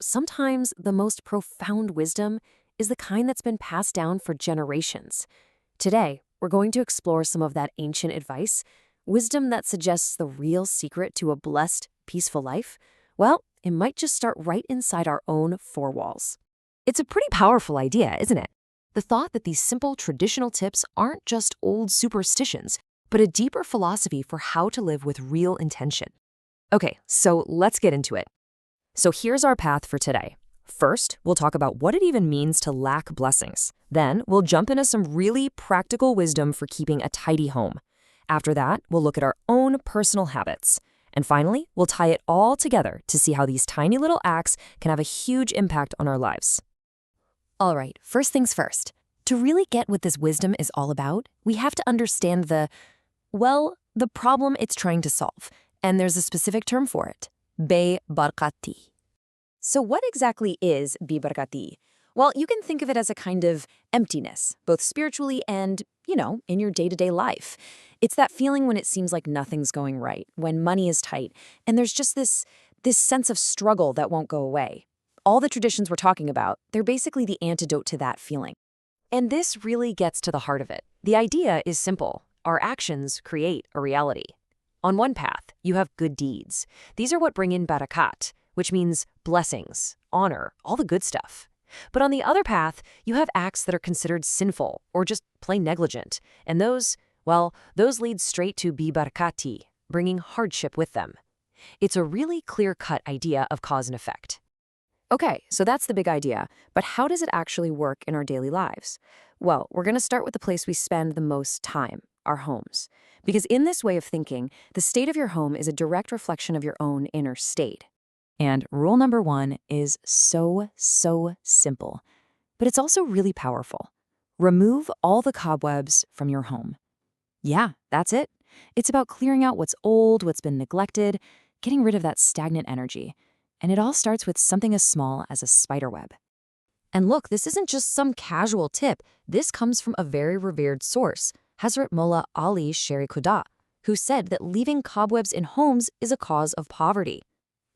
Sometimes the most profound wisdom is the kind that's been passed down for generations. Today, we're going to explore some of that ancient advice, wisdom that suggests the real secret to a blessed, peaceful life. Well, it might just start right inside our own four walls. It's a pretty powerful idea, isn't it? The thought that these simple traditional tips aren't just old superstitions, but a deeper philosophy for how to live with real intention. Okay, so let's get into it. So here's our path for today. First, we'll talk about what it even means to lack blessings. Then, we'll jump into some really practical wisdom for keeping a tidy home. After that, we'll look at our own personal habits. And finally, we'll tie it all together to see how these tiny little acts can have a huge impact on our lives. All right, first things first. To really get what this wisdom is all about, we have to understand the problem it's trying to solve. And there's a specific term for it. Barkati. So what exactly is barkati? Well, you can think of it as a kind of emptiness, both spiritually and, in your day-to-day life. It's that feeling when it seems like nothing's going right, when money is tight, and there's just this sense of struggle that won't go away. All the traditions we're talking about, they're basically the antidote to that feeling. And this really gets to the heart of it. The idea is simple. Our actions create a reality. On one path, you have good deeds. These are what bring in barakat, which means blessings, honor, all the good stuff. But on the other path, you have acts that are considered sinful or just plain negligent. And those lead straight to barakati, bringing hardship with them. It's a really clear-cut idea of cause and effect. Okay, so that's the big idea. But how does it actually work in our daily lives? Well, we're going to start with the place we spend the most time, our homes. Because in this way of thinking, the state of your home is a direct reflection of your own inner state. And rule number one is so simple. But it's also really powerful. Remove all the cobwebs from your home. Yeah, that's it. It's about clearing out what's old, what's been neglected, getting rid of that stagnant energy. And it all starts with something as small as a spider web. And look, this isn't just some casual tip. This comes from a very revered source, Hazrat Mullah Ali Sheri Khuda, who said that leaving cobwebs in homes is a cause of poverty.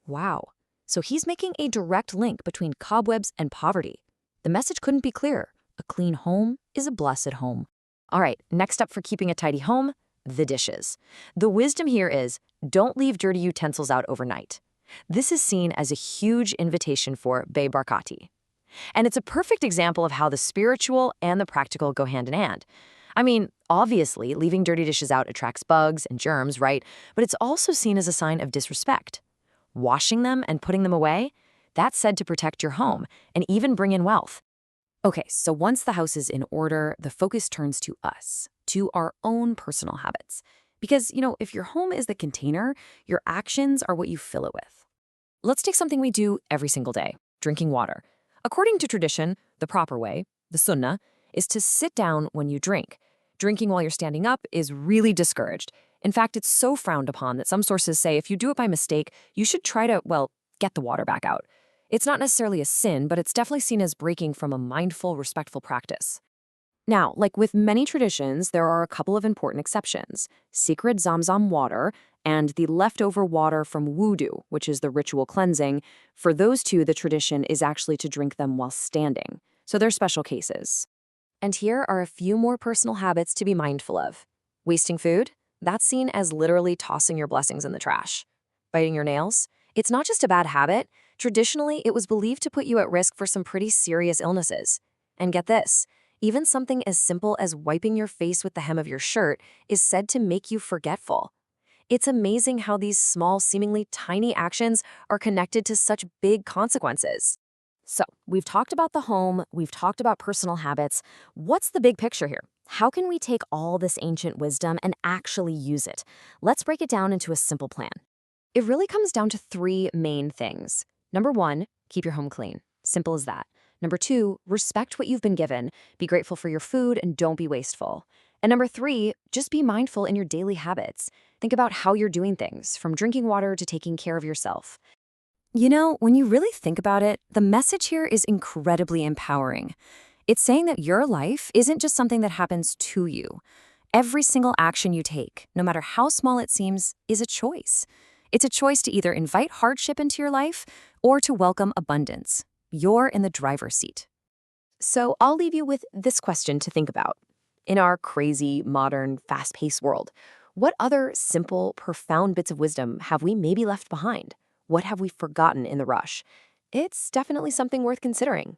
Wow. So he's making a direct link between cobwebs and poverty. The message couldn't be clearer. A clean home is a blessed home. All right, next up for keeping a tidy home, the dishes. The wisdom here is, don't leave dirty utensils out overnight. This is seen as a huge invitation for barkati. And it's a perfect example of how the spiritual and the practical go hand in hand. I mean, obviously, leaving dirty dishes out attracts bugs and germs, right? But it's also seen as a sign of disrespect. Washing them and putting them away, that's said to protect your home and even bring in wealth. Okay, so once the house is in order, the focus turns to us, to our own personal habits. Because, if your home is the container, your actions are what you fill it with. Let's take something we do every single day, drinking water. According to tradition, the proper way, the sunnah, is to sit down when you drink. Drinking while you're standing up is really discouraged. In fact, it's so frowned upon that some sources say if you do it by mistake, you should try to, get the water back out. It's not necessarily a sin, but it's definitely seen as breaking from a mindful, respectful practice. Now, like with many traditions, there are a couple of important exceptions. Sacred Zamzam water and the leftover water from wudu, which is the ritual cleansing. For those two, the tradition is actually to drink them while standing. So they're special cases. And here are a few more personal habits to be mindful of. Wasting food? That's seen as literally tossing your blessings in the trash. Biting your nails? It's not just a bad habit. Traditionally, it was believed to put you at risk for some pretty serious illnesses. And get this, even something as simple as wiping your face with the hem of your shirt is said to make you forgetful. It's amazing how these small, seemingly tiny actions are connected to such big consequences. So, we've talked about the home, we've talked about personal habits. What's the big picture here? How can we take all this ancient wisdom and actually use it? Let's break it down into a simple plan. It really comes down to three main things. Number one, keep your home clean. Simple as that. Number two, respect what you've been given. Be grateful for your food and don't be wasteful. And number three, just be mindful in your daily habits. Think about how you're doing things, from drinking water to taking care of yourself. When you really think about it, the message here is incredibly empowering. It's saying that your life isn't just something that happens to you. Every single action you take, no matter how small it seems, is a choice. It's a choice to either invite hardship into your life or to welcome abundance. You're in the driver's seat. So I'll leave you with this question to think about. In our crazy, modern, fast paced world, what other simple, profound bits of wisdom have we maybe left behind? What have we forgotten in the rush? It's definitely something worth considering.